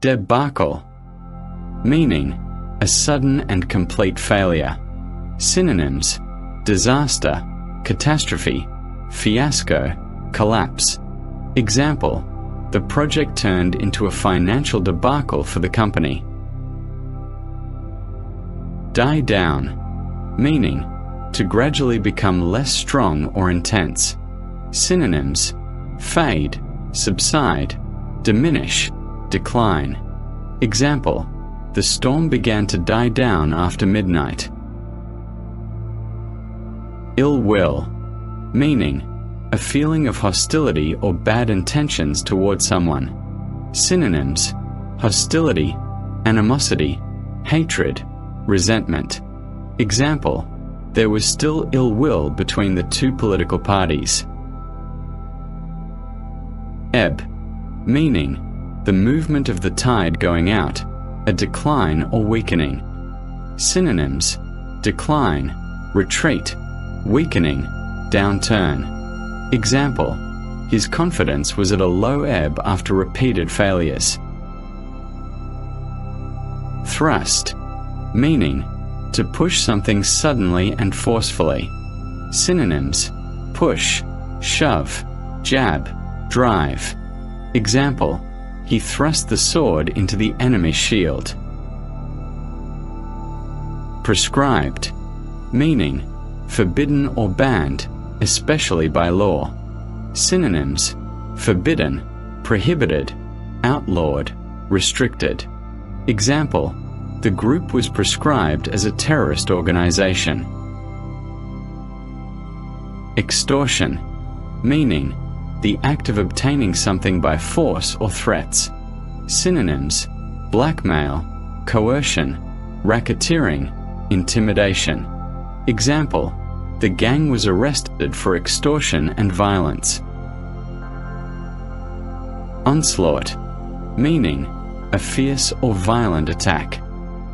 Debacle, meaning a sudden and complete failure. Synonyms: disaster, catastrophe, fiasco, collapse. Example: the project turned into a financial debacle for the company. Die down, meaning to gradually become less strong or intense. Synonyms: fade, subside, diminish, decline. Example: the storm began to die down after midnight. Ill will, meaning a feeling of hostility or bad intentions toward someone. Synonyms: hostility, animosity, hatred, resentment. Example: there was still ill will between the two political parties. Ebb, meaning the movement of the tide going out, a decline or weakening. Synonyms: decline, retreat, weakening, downturn. Example: his confidence was at a low ebb after repeated failures. Thrust, meaning to push something suddenly and forcefully. Synonyms: push, shove, jab, drive. Example: he thrust the sword into the enemy's shield. Proscribed, meaning forbidden or banned, especially by law. Synonyms: forbidden, prohibited, outlawed, restricted. Example: the group was proscribed as a terrorist organization. Extortion, meaning the act of obtaining something by force or threats. Synonyms: blackmail, coercion, racketeering, intimidation. Example: the gang was arrested for extortion and violence. Onslaught, meaning a fierce or violent attack.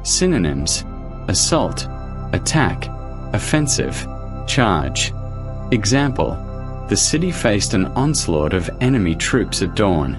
Synonyms: assault, attack, offensive, charge. Example: the city faced an onslaught of enemy troops at dawn.